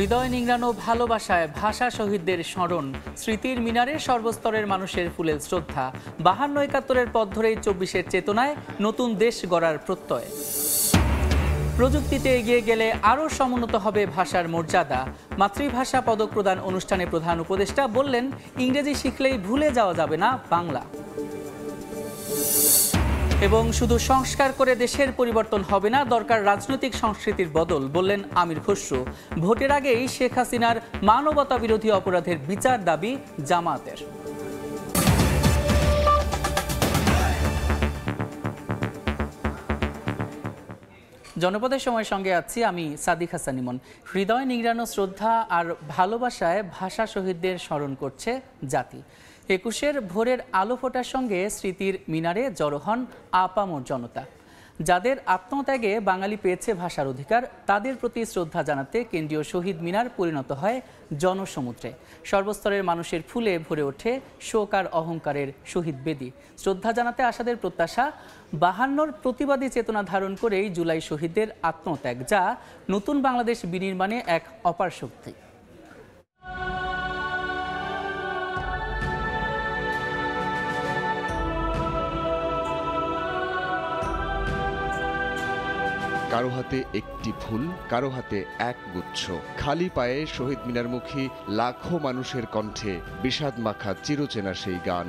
হৃদয় নিংড়ানো ভালোবাসায় ভাষা শহীদদের স্মরণ, স্মৃতির মিনারে সর্বস্তরের মানুষের ফুলেল শ্রদ্ধা। 52-71-এর পথ ধরেই 24-এর চেতনায় নতুন দেশ গড়ার প্রত্যয়। প্রযুক্তিতে এগিয়ে গেলে আরও সমুন্নত হবে ভাষার মর্যাদা। মাতৃভাষা পদক প্রদান অনুষ্ঠানে প্রধান উপদেষ্টা বললেন, ইংরেজি শিখলেই ভুলে যাওয়া যাবে না বাংলা। এবং শুধু সংস্কার করে দেশের পরিবর্তন হবে না, দরকার রাজনৈতিক সংস্কৃতির বদল, বললেন আমির খসরু। ভোটের আগেই শেখ হাসিনার মানবতা বিরোধী অপরাধের বিচার দাবি জামায়াতের। জনপদের সময়ের সঙ্গে আছি আমি সাদিক হাসান ইমন। হৃদয় নিংড়ানো শ্রদ্ধা আর ভালোবাসায় ভাষা শহীদদের স্মরণ করছে জাতি। 21-এর ভোরের আলো ফোটার সঙ্গে স্মৃতির মিনারে জড়ো হন আপামর জনতা। যাদের আত্মত্যাগে বাঙালি পেয়েছে ভাষার অধিকার, তাদের প্রতি শ্রদ্ধা জানাতে কেন্দ্রীয় শহীদ মিনার পরিণত হয় জনসমুদ্রে। সর্বস্তরের মানুষের ফুলে ভরে ওঠে শোক আর অহংকারের শহীদ বেদি। শ্রদ্ধা জানাতে আসাদের প্রত্যাশা, 52-র প্রতিবাদী চেতনা ধারণ করেই জুলাই শহীদদের আত্মত্যাগ, যা নতুন বাংলাদেশ বিনির্মাণে এক অপার শক্তি। কারো হাতে একটি ফুল, কারো হাতে এক গুচ্ছ। খালি পায়ে শহীদ মিনারমুখী লাখো মানুষের কণ্ঠে বিষাদ মাখা চিরচেনা সেই গান।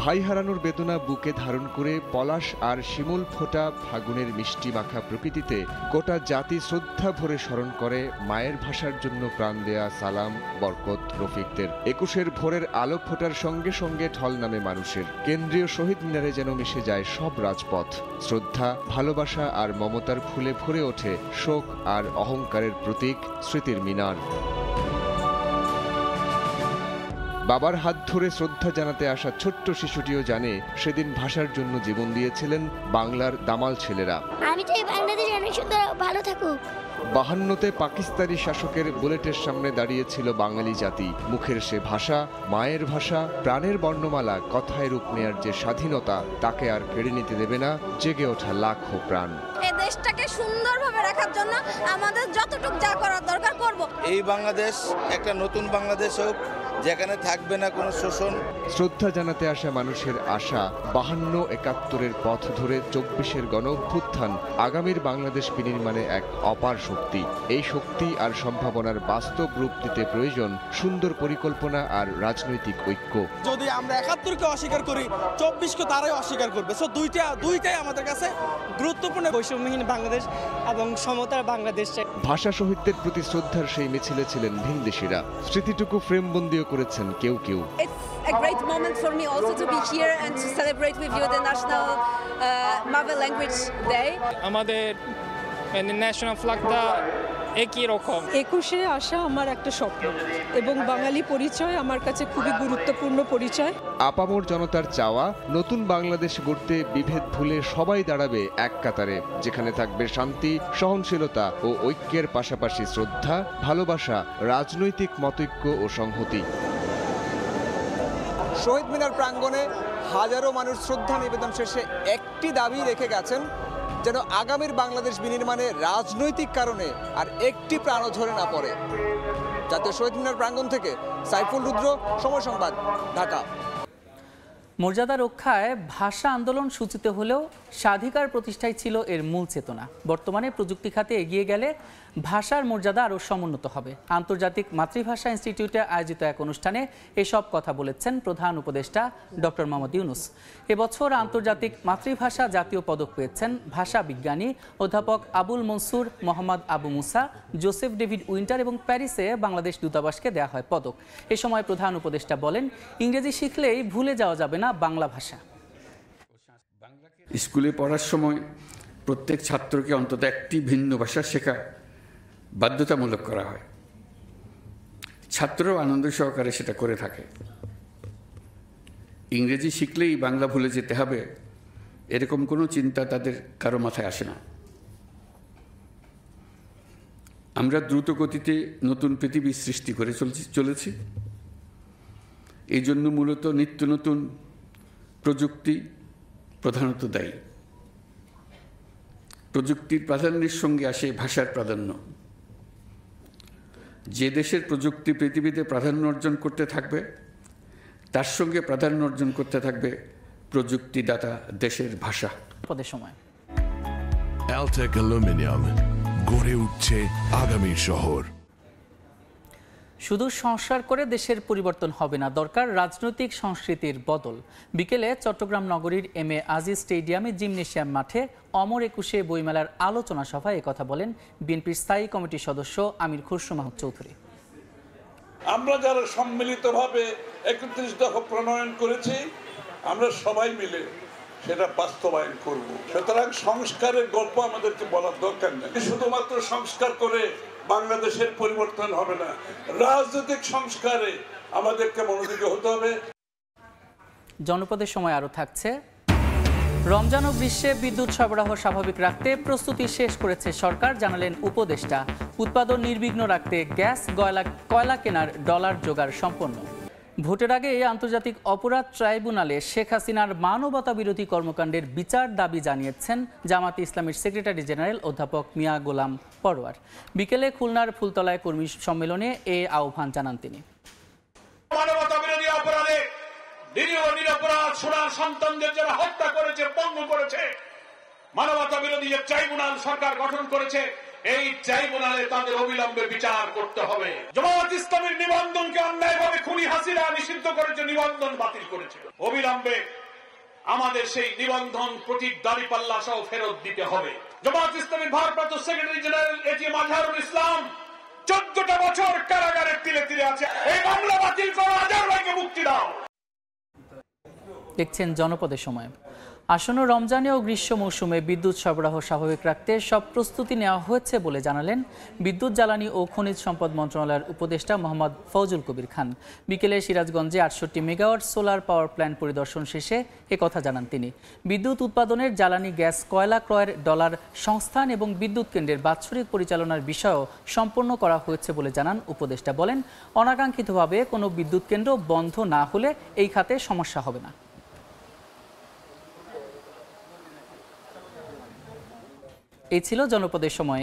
ভাই হারানোর বেদনা বুকে ধারণ করে পলাশ আর শিমুল ফোটা ফাগুনের মিষ্টি মাখা প্রকৃতিতে গোটা জাতি শ্রদ্ধা ভরে স্মরণ করে মায়ের ভাষার জন্য প্রাণ দেয়া সালাম, বরকত, রফিকদের। 21-এর ভোরের আলোক ফোটার সঙ্গে সঙ্গে ঢল নামে মানুষের। কেন্দ্রীয় শহীদ মিনারে যেন মিশে যায় সব রাজপথ। শ্রদ্ধা, ভালোবাসা আর মমতার ফুলে ভরে ওঠে শোক আর অহংকারের প্রতীক স্মৃতির মিনার। বাবার হাত ধরে শ্রদ্ধা জানাতে আসা ছোট্ট শিশুটিও জানে, সেদিন ভাষার জন্য জীবন দিয়েছিলেন বাংলার দামাল ছেলেরা। আমি চাই বাংলাদেশ অনেক সুন্দর ভালো থাকুক। 52-তে পাকিস্তানি শাসকের বুলেটের সামনে দাঁড়িয়েছিল বাঙালি জাতি। মুখের সে ভাষা, মায়ের ভাষা, প্রাণের বর্ণমালা, কথায় রূপ নেয়ার যে স্বাধীনতা, তাকে আর কেড়ে নিতে দেবে না জেগে ওঠা লাখো প্রাণ। এই দেশটাকে সুন্দরভাবে রাখার জন্য আমাদের যতটুকু যা করার দরকার করব। এই বাংলাদেশ একটা নতুন বাংলাদেশ হোক, যেখানে থাকবে না কোনো শোষণ। শ্রদ্ধা জানাতে আসা মানুষের আশা, 52-71-এর পথ ধরে 24-এর গণ অভ্যুত্থান আগামীর বাংলাদেশ বিনির্মাণে এক অপার শক্তি। এই শক্তি আর সম্ভাবনার বাস্তব রূপ দিতে প্রয়োজন সুন্দর পরিকল্পনা আর রাজনৈতিক ঐক্য। যদি আমরা 71-কে অস্বীকার করি, 24-কে তারাই অস্বীকার করবে। সো দুইটাই আমাদের কাছে গুরুত্বপূর্ণ। বৈষম্যহীন বাংলাদেশ এবং সমতার বাংলাদেশ। ভাষা শহীদদের প্রতি শ্রদ্ধার সেই মিছিলে ছিলেন ভিনদেশীরা। স্মৃতিটুকু ফ্রেমবন্দিও করেছেন কেউ কেউ। A great moment for me also to be here and to celebrate with you the National Mother Language Day. আমাদের ন্যাশনাল ফ্ল্যাগটা একই রকম। 21-এ আসা আমার একটা স্বপ্ন এবং বাঙালি পরিচয় আমার কাছে খুবই গুরুত্বপূর্ণ পরিচয়। আপামর জনতার চাওয়া, নতুন বাংলাদেশ গড়তে বিভেদ ভুলে সবাই দাঁড়াবে এক কাতারে, যেখানে থাকবে শান্তি, সহনশীলতা ও ঐক্যের পাশাপাশি শ্রদ্ধা, ভালোবাসা, রাজনৈতিক মতৈক্য ও সংহতি। শহীদ মিনার প্রাঙ্গণে হাজারো মানুষ শ্রদ্ধা নিবেদন শেষে একটি দাবি রেখে গেছেন, যেন আগামীর বাংলাদেশ বিনির্মাণে রাজনৈতিক কারণে আর একটি প্রাণও ঝরে না পড়ে। জাতীয় শহীদ মিনার প্রাঙ্গণ থেকে সাইফুল রুদ্র, সময় সংবাদ, ঢাকা। মর্যাদা রক্ষায় ভাষা আন্দোলন সূচিত হলেও স্বাধিকার প্রতিষ্ঠাই ছিল এর মূল চেতনা। বর্তমানে প্রযুক্তি খাতে এগিয়ে গেলে ভাষার মর্যাদা আরও সমুন্নত হবে। আন্তর্জাতিক মাতৃভাষা ইনস্টিটিউটে আয়োজিত এক অনুষ্ঠানে এসব কথা বলেছেন প্রধান উপদেষ্টা ডক্টর মোহাম্মদ ইউনূস। এবছর আন্তর্জাতিক মাতৃভাষা জাতীয় পদক পেয়েছেন ভাষা বিজ্ঞানী অধ্যাপক আবুল মনসুর, মোহাম্মদ আবু মুসা, জোসেফ ডেভিড উইন্টার এবং প্যারিসে বাংলাদেশ দূতাবাসকে দেয়া হয় পদক। এ সময় প্রধান উপদেষ্টা বলেন, ইংরেজি শিখলেই ভুলে যাওয়া যাবে না বাংলা ভাষা। স্কুলে পড়ার সময় প্রত্যেক ছাত্রকে অন্তত একটি ভিন্ন ভাষা শেখা বাধ্যতামূলক করা হয়। ছাত্ররাও আনন্দ সহকারে সেটা করে থাকে। ইংরেজি শিখলেই বাংলা ভুলে যেতে হবে, এরকম কোনো চিন্তা তাদের কারো মাথায় আসে না। আমরা দ্রুত গতিতে নতুন পৃথিবী সৃষ্টি করে চলেছি। এই জন্য মূলত নিত্য নতুন প্রযুক্তি প্রধানত দায়ী। প্রযুক্তির প্রাধান্যের সঙ্গে আসে ভাষার প্রাধান্য। যে দেশের প্রযুক্তি পৃথিবীতে প্রাধান্য অর্জন করতে থাকবে, তার সঙ্গে প্রাধান্য অর্জন করতে থাকবে প্রযুক্তিদাতা দেশের ভাষা। সময় অ্যালটেক অ্যালুমিনিয়াম, গড়ে উঠছে আগামীর শহর। শুধু সংস্কার করে দেশের পরিবর্তন হবে না, দরকার রাজনৈতিক সংস্কৃতির বদল। বিকেলে চট্টগ্রাম নগরীর এম.এ. আজিজ স্টেডিয়ামে জিমনেশিয়াম মাঠে অমর একুশে বইমেলার আলোচনা সভায় একথা বলেন বিএনপির স্থায়ী কমিটির সদস্য আমির খুরশু মাহমুদ চৌধুরী। আমরা যারা সম্মিলিতভাবে ৩১ দফা প্রণয়ন করেছি, আমরা সবাই মিলে সেটা বাস্তবায়ন করব। সুতরাং সংস্কারের গল্প আমাদেরকে বলার দরকার নেই। শুধুমাত্র সংস্কার করে বাংলাদেশের পরিবর্তন হবে না, রাজনৈতিক সংস্কারে আমাদেরকে মনোযোগী হতে হবে। জনপদের সময় আরও থাকছে, রমজান ও গ্রীষ্মে বিদ্যুৎ সরবরাহ স্বাভাবিক রাখতে প্রস্তুতি শেষ করেছে সরকার, জানালেন উপদেষ্টা। উৎপাদন নির্বিঘ্ন রাখতে গ্যাস, কয়লা কেনার ডলার জোগাড় সম্পন্ন। ভোটের আগে আন্তর্জাতিক অপরাধ ট্রাইব্যুনালে শেখ হাসিনার মানবতা বিরোধী কর্মকাণ্ডের বিচার দাবি জানিয়েছেন জামাতে ইসলামীর সেক্রেটারি জেনারেল অধ্যাপক মিয়া গোলাম পরোয়ার। বিকেলে খুলনার ফুলতলায় কর্মী সম্মেলনে এ আহ্বান জানান তিনি। মানবতা বিরোধী অপরাধে নিরপরাধ সোনার সন্তানদের যারা হত্যা করেছে, পঙ্গু করেছে, মানবতা বিরোধী যে ট্রাইব্যুনাল সরকার গঠন করেছে, এই ট্রাইব্যুনালে তাদের অবিলম্বে বিচার করতে হবে। জামাত ইসলামীর নিবন্ধনকে অন্যায়ভাবে খুনি হাসিনা নিষিদ্ধ করেছে, নিবন্ধন বাতিল করেছে। অবিলম্বে আমাদের সেই নিবন্ধন প্রতীক দাঁড়িপাল্লা সহ ফেরত দিতে হবে। জামাত ইসলামীর ভারপ্রাপ্ত secretary general ATM Azharul Islam 14টা বছর কারাগারে তিলে তিলে আছে। এই মামলা বাতিল করো, আজহার ভাইকে মুক্তি দাও। দেখছেন জনপদের সময়। আসন্ন রমজানে ও গ্রীষ্ম মৌসুমে বিদ্যুৎ সরবরাহ স্বাভাবিক রাখতে সব প্রস্তুতি নেওয়া হয়েছে বলে জানালেন বিদ্যুৎ, জ্বালানি ও খনিজ সম্পদ মন্ত্রণালয়ের উপদেষ্টা মোহাম্মদ ফজল কবির খান। বিকেলে সিরাজগঞ্জে 68 মেগাওয়াট সোলার পাওয়ার প্ল্যান্ট পরিদর্শন শেষে একথা জানান তিনি। বিদ্যুৎ উৎপাদনের, জ্বালানি, গ্যাস, কয়লা ক্রয়ের ডলার সংস্থান এবং বিদ্যুৎ কেন্দ্রের বাৎসরিক পরিচালনার বিষয়ও সম্পন্ন করা হয়েছে বলে জানান উপদেষ্টা। বলেন, অনাকাঙ্ক্ষিতভাবে কোনো বিদ্যুৎ কেন্দ্র বন্ধ না হলে এই খাতে সমস্যা হবে না। এই ছিল জনপদের সময়।